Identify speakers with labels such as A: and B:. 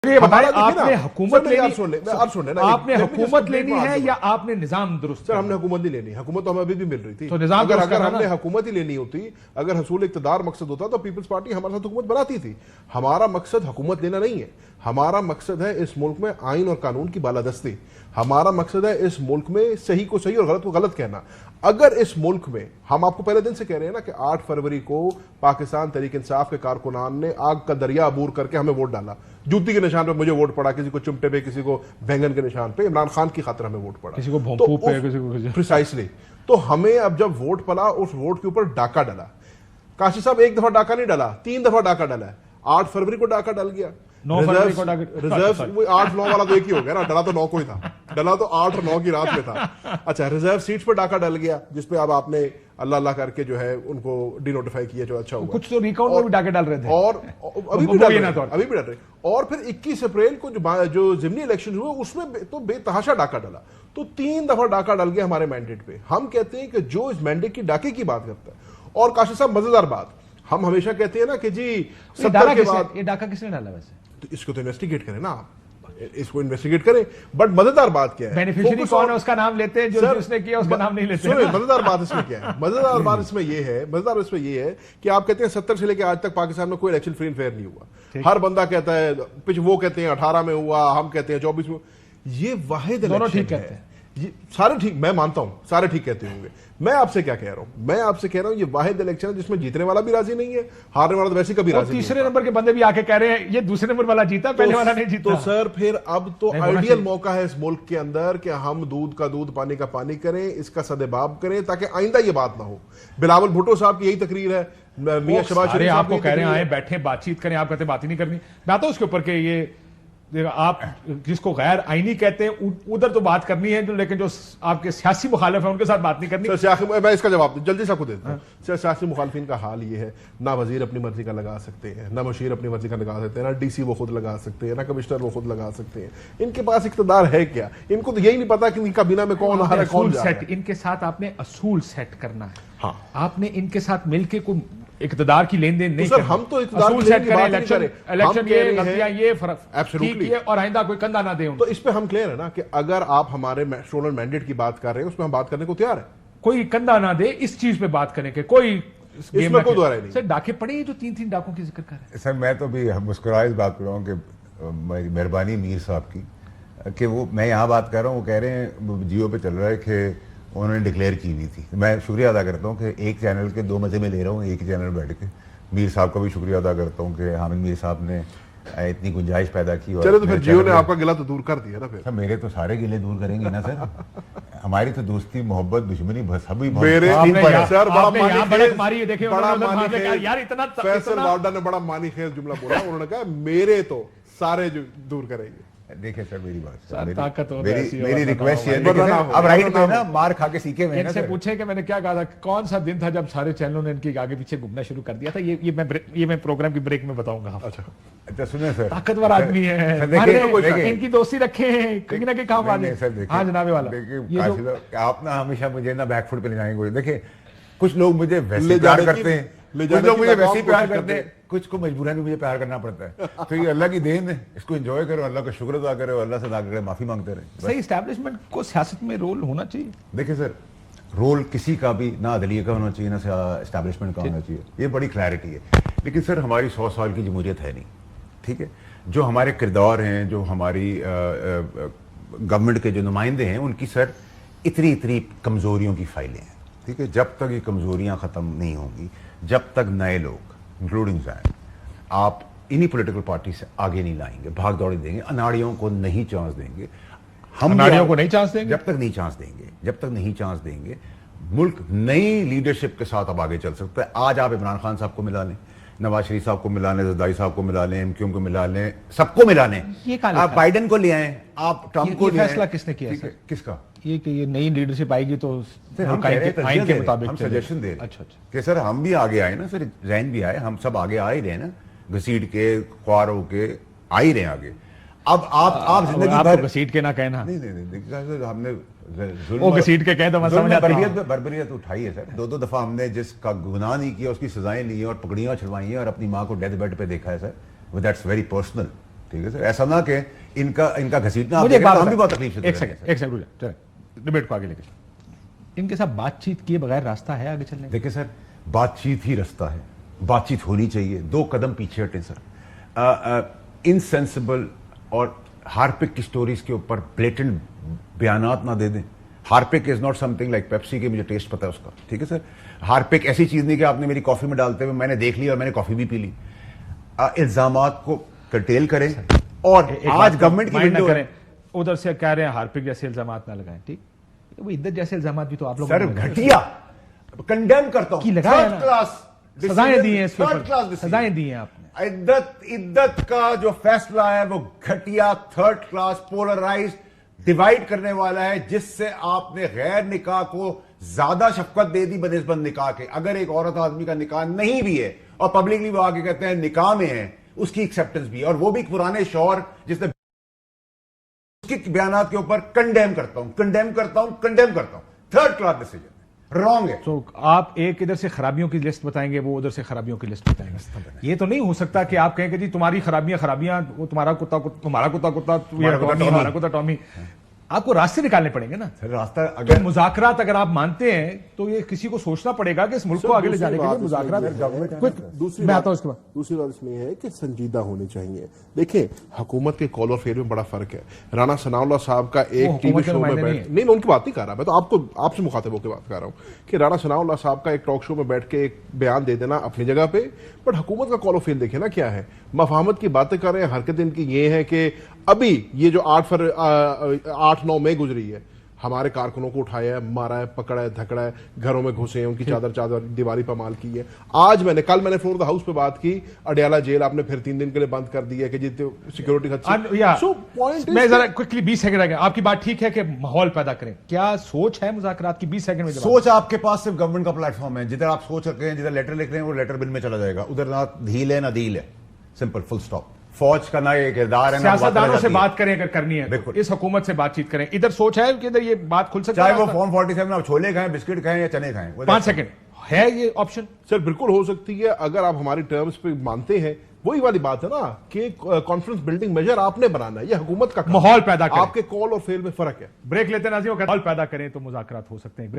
A: ये बताएं, आपने
B: हुकूमत लेनी,
A: आपने हुकूमत लेनी है या आपने निजाम दुरुस्त?
B: सर हमने हुकूमत नहीं लेनी, हुकूमत तो हमें अभी भी मिल रही थी।
A: तो निजाम
B: अगर हमने हुकूमत ही लेनी होती, अगर हसूल इक़्तिदार मकसद होता तो पीपल्स पार्टी हमारे साथ हुकूमत बनाती थी। हमारा मकसद हुकूमत लेना नहीं है, हमारा मकसद है इस मुल्क में आइन और कानून की बालादस्ती। हमारा मकसद है इस मुल्क में सही को सही और गलत को गलत कहना। अगर इस मुल्क में, हम आपको पहले दिन से कह रहे हैं ना कि 8 फरवरी को पाकिस्तान तहरीक इंसाफ के कारकुनान ने आग का दरिया अबूर करके हमें वोट डाला, जूती के निशान पे मुझे वोट पड़ा, किसी को चिमटे पे, किसी को बैंगन के निशान पे, इमरान खान की खातिर हमें वोट पड़ा,
A: किसी को भोंपू पे, किसी को
B: प्रिसाइसली। तो हमें अब जब वोट पड़ा, उस वोट के ऊपर डाका डला। काशी साहब एक दफा डाका नहीं डाला, 3 दफा डाका डला है। 8 फरवरी को डाका डल गया,
A: 9 फरवरी को
B: रिजर्व 8 9 वाला तो एक ही हो गया ना, डला तो 9 को ही था, डला तो 8 और 9 की रात में था। अच्छा, रिजर्व सीट्स पर डाका डल गया, जिसपे अब आपने अल्लाह अल्लाह करके जो है उनको डिनोटिफाई किया, जो अच्छा हुआ।
A: कुछ तो रिकाउंट में भी डाके डाल रहे थे
B: और अभी भी डाल रहे। और फिर 21 अप्रैल को जो जिमनी इलेक्शन हुए उसमें तो बेतहाशा डाका डला। तो 3 दफा डाका डल गया हमारे मैंडेट पे। हम कहते हैं कि जो इस मैंडेट की डाके की बात करता है, और काशी साहब मजेदार बात, हम हमेशा कहते हैं ना कि जी 70 के बाद
A: ये डाका किसने डाला वैसे?
B: तो इसको तो इन्वेस्टिगेट करें ना आप, इसको इन्वेस्टिगेट करें। बट मजेदार बात क्या है,
A: बेनिफिशियरी कौन है उसका नाम लेते हैं, जो उसने किया उसका नाम नहीं लेते।
B: मजेदार बात इसमें क्या है, मजेदार बात इसमें ये है कि आप कहते हैं 70 से लेकर आज तक पाकिस्तान में कोई इलेक्शन फ्री एंड फेयर नहीं हुआ। हर बंदा कहता है, वो कहते हैं 18 में हुआ, हम कहते हैं 24 में। ये वाहिद इलेक्शन है, सारे ठीक, मैं मानता हूं सारे ठीक कहते होंगे। मैं आपसे क्या कह रहा हूं, मैं आपसे कह रहा हूं ये वाहिद इलेक्शन है जिसमें जीतने वाला भी राजी नहीं है, हारने वाला तो वैसे कभी राजी नहीं है।
A: तीसरे नंबर के बंदे भी आके कह रहे हैं ये दूसरे नंबर वाला जीता, पहले वाला नहीं जीता।
B: तो सर फिर अब तो आइडियल मौका है इस मुल्क के अंदर कि हम दूध का दूध पानी का पानी करें, इसका सदेबाब करें, ताकि आइंदा ये बात ना हो। बिलावल भुट्टो साहब की यही तकरीर है, मियां शहबाज शरीफ
A: आपको कह रहे हैं आए बैठे बातचीत करें, आप कहते बात ही नहीं करनी। मैं आता हूं उसके ऊपर के ये आप जिसको गैर आईनी कहते हैं उधर तो बात करनी है, लेकिन जो आपके सियासी मुखालिफ है उनके साथ बात नहीं करनी।
B: मैं इसका जवाब जल्दी से आपको देता हूं। सियासी मुखालिफिन का हाल ये है, ना वजीर अपनी मर्जी का लगा सकते हैं, ना मुशीर अपनी मर्जी का लगा सकते हैं, ना डीसी वो खुद लगा सकते हैं, ना कमिश्नर वो खुद लगा सकते हैं। इनके पास इख्तिदार है क्या? इनको तो यही नहीं पता कि काबीना में कौन आ रहा है, कौन जा रहा है।
A: इनके साथ आपने असूल सेट करना है।
B: हाँ,
A: आपने इनके साथ मिलकर कोई इक़्तिदार की लेन देन नहीं
B: सर, हम तो इक़्तिदार की सेट करें,
A: इलेक्शन ये गलतियां ये फर्क
B: एब्सोल्युटली,
A: और आइंदा कोई कंधा ना दे।
B: तो इस पे हम क्लियर है ना कि अगर आप हमारे स्टोलन मैंडेट की बात कर रहे हैं, उसमें हम बात करने को तैयार है।
A: कोई कंधा ना दे, इस चीज पे बात करने के कोई
B: इसमें कोई दोहराई नहीं।
A: सर डाके पड़े जो 3-3 डाकों की जिक्र कर रहे हैं।
C: सर मैं तो भी मुस्कुराए इस बात कर रहा हूँ कि मेहरबानी मीर साहब की कि वो, मैं यहाँ बात कर रहा हूँ, वो कह रहे हैं जियो पे चल रहा है कि उन्होंने डिक्लेयर की हुई थी। मैं शुक्रिया अदा करता हूँ कि एक चैनल के 2 मजे में ले रहा हूँ, एक ही चैनल बैठ के। मीर साहब का भी शुक्रिया अदा करता हूँ कि हामिद मीर साहब ने इतनी गुंजाइश पैदा की।
B: चलो तो फिर जियो ने आपका गिला तो दूर कर दिया ना फिर।
C: सर मेरे तो सारे गिले दूर करेंगे ना सर। हमारी तो दोस्ती मोहब्बत दुश्मनी सभी
B: मेरे सर
A: बड़ा मारी देखे यार, इतना
B: फैसल वार्डा ने बड़ा मानी खेल जुमला बोला। उन्होंने कहा मेरे तो सारे दूर करेंगे।
C: देखिए सर मेरी बात,
A: मेरी
C: रिक्वेस्ट है, अब राइट में ना मार खा के सीखे में
A: इनसे पूछे कि मैंने क्या कहा था, कौन सा दिन था जब सारे चैनलों ने इनके आगे पीछे घूमना शुरू कर दिया था। ये मैं प्रोग्राम की ब्रेक में बताऊंगा।
C: अच्छा सुनिए सर,
A: ताकतवर आदमी है, इनकी दोस्ती रखे हैं, कहीं ना कहीं काम आ जाए। हाँ जनाबे वाला,
C: देखिए आप ना हमेशा मुझे ना बैकफुट पे ले जाएंगे। देखिए कुछ लोग मुझे वैसे प्यार करते हैं, कुछ लोग मुझे वैसे ही प्यार करते हैं, कुछ को मजबूरन भी मुझे प्यार करना पड़ता है। तो ये अल्लाह की देन है, इसको एंजॉय करो, अल्लाह का शुक्र अदा करो, अल्लाह से अदा करके माफी मांगते रहे।
A: सही एस्टैब्लिशमेंट को सियासत में रोल होना चाहिए।
C: देखिए सर, रोल किसी का भी ना अदलिया का होना चाहिए ना एस्टैब्लिशमेंट का होना चाहिए, ये बड़ी क्लैरिटी है। लेकिन सर हमारी 100 साल की जमहूरियत है नहीं, ठीक है। जो हमारे किरदार हैं, जो हमारी गवर्नमेंट के जो नुमाइंदे हैं, उनकी सर इतनी कमजोरियों की फाइलें हैं, ठीक है। जब तक ये कमजोरियां खत्म नहीं होंगी, जब तक नए लोग इंक्लूडिंग जैन आप इन्हीं पॉलिटिकल पार्टी से आगे नहीं लाएंगे, भाग दौड़ी देंगे, अनाड़ियों को नहीं चांस देंगे, हम
A: अनाड़ियों को नहीं चांस देंगे,
C: जब तक नहीं चांस देंगे मुल्क नई लीडरशिप के साथ अब आगे चल सकता है। आज आप इमरान खान साहब को मिला लें, नवाज शरीफ साहब को मिला लें, जरदारी साहब को मिला लें, एमक्यूएम को मिला लें, सबको मिला लें। आप बाइडेन को ले आए, आप ट्रंप को ले आए।
A: फैसला किसने किया सर?
C: किसका?
A: ये कि ये नई लीडरशिप आएगी तो
C: हम आइन के मुताबिक हम सजेशन दे रहे हैं।
A: अच्छा
C: कि सर हम भी आगे आए ना सर, जैन भी आए, हम सब आगे आ ही रहे ना, घसीट के ख्वार होके आ ही रहे आगे। अब आप जिंदगी भर
A: घसीट के ना कहना,
C: नहीं हमने
A: वो घसीट के कहे तो मैं समझ आता हूं।
C: बर्बरियत उठाई है सर, 2 दफा हमने जिसका गुनाह नहीं किया उसकी सजाएं ली और पकड़ियां छुड़वाई हैं और अपनी माँ को डेथ बेड पे देखा है सर। दैट्स वेरी पर्सनल, ठीक है सर, ऐसा ना कि इनका घसीटना
A: मुझे एक बात
C: हम भी बहुत तकलीफ से
A: एक सेकंड रुक जाओ, डिबेट को आगे लेके चलो। इनके साथ बातचीत किए बगैर रास्ता है आगे चलने का?
C: देखिए सर, बातचीत ही रास्ता है, बातचीत होनी चाहिए, 2 कदम पीछे हटें सर। इनसेंसिबल और हार्पिक की स्टोरीज के ऊपर ब्लेटेंट बयानात ना दे दें। Harpic is not something like Pepsi के, मुझे टेस्ट पता है उसका, ठीक है सर। हार्पिक ऐसी चीज नहीं कि आपने मेरी कॉफी में डालते हुए मैंने देख लिया और मैंने कॉफी भी पी ली। इल्जामात को कर्टेल करें और आज गवर्नमेंट की विंडो
A: करें, उधर से कह रहे हैं हार्पिक जैसे इल्जामात ना लगाएं, ठीक, वो इद्दत जैसे इल्जामात भी तो आप लोग
C: सर घटिया कंडेम करता हूं,
A: लगाया
C: थर्ड क्लास
A: सजाएं दी हैं,
C: थर्ड क्लास
A: सजाएं दी हैं आपने।
C: इद्दत का जो फैसला है वो घटिया, थर्ड क्लास, पोलराइज, डिवाइड करने वाला है, जिससे आपने गैर निकाह को ज्यादा शफकत दे दी बनिस्बत निकाह के। अगर एक औरत आदमी का निकाह नहीं भी है और पब्लिकली वो आगे कहते हैं निकाह में है, उसकी एक्सेप्टेंस भी है, और वो भी पुराने शौहर जिसने उसके बयानात के ऊपर कंडेम करता हूं। थर्ड क्लास डिसीजन रॉन्ग है।
A: तो आप एक इधर से खराबियों की लिस्ट बताएंगे, वो उधर से खराबियों की लिस्ट बताएंगे। ये तो नहीं हो सकता कि आप कहें कि जी तुम्हारी खराबियां, वो तुम्हारा कुत्ता हमारा कुत्ता टॉमी। आपको रास्ते निकालने पड़ेंगे ना
C: सर। रास्ता अगर
A: मुज़ाकरात अगर आप मानते हैं तो ये किसी को सोचना पड़ेगा कि इस मुल्क को आगे ले जाने के लिए मुज़ाकरात। मैं आता हूं इसके बाद।
B: दूसरी बात इसमें है कि संजीदा होने चाहिए। देखिए, हुकूमत के कॉल और फेल में बड़ा फर्क है। राणा सनाउल्लाह साहब का एक टीवी शो में बैठ नहीं, उनकी बात नहीं कर रहा मैं, तो आपसे मुखातिब होकर बात कर रहा हूं कि राणा सनाउल्लाह साहब का एक टॉक शो में बैठ के एक बयान दे देना अपनी जगह पे, बट हुकूमत का कॉल और फेल देखे ना क्या है। मफाहमत की बातें कर रहे हैं, हरकत इनकी ये है कि अभी ये जो 8-9 मई गुजरी है, हमारे कारकुनों को उठाया है, मारा है, पकड़ा है, धकड़ा है, घरों में घुसे हैं, उनकी चादर दीवारी पर माल की है। कल मैंने फ्लोर द हाउस पे बात की, अडयाला जेल आपने फिर 3 दिन के लिए बंद कर दी है कि जितने सिक्योरिटी।
A: सो पॉइंट मैं जरा क्विकली 20 सेकंड आगे, आपकी बात ठीक है कि माहौल पैदा करें, क्या सोच है मुज़ाकरात की? 20 सेकंड में
C: सोच आपके पास सिर्फ गवर्नमेंट का प्लेटफॉर्म है। जिधर आप सोच रखे हैं, जिधर लेटर लिख रहे हैं, वो लेटर बिल में चला जाएगा। उधर ना ढील है ना डील है, सिंपल, फुल स्टॉप। फौज का ना ये किरदार है,
A: सियासतदानों से बात करें अगर करनी है,
C: बिल्कुल
A: इस हुकूमत से बातचीत करें। इधर सोच है कि इधर ये बात खुल सकती है,
C: चाहे वो फॉर्म 47 आप छोले खाएं, बिस्किट खाएं या चने खाएं।
A: 5 सेकंड है ये ऑप्शन?
B: सर बिल्कुल हो सकती है, अगर आप हमारी टर्म्स पे मानते हैं। वही वाली बात है ना कि कॉन्फ्रेंस बिल्डिंग मेजर आपने बनाना है, ये हुकूमत का
A: माहौल पैदा करें।
B: आपके कॉल और फेल में फर्क है।
A: ब्रेक लेते नाज़ियों, माहौल पैदा करें तो मुज़ाकरात हो सकते हैं।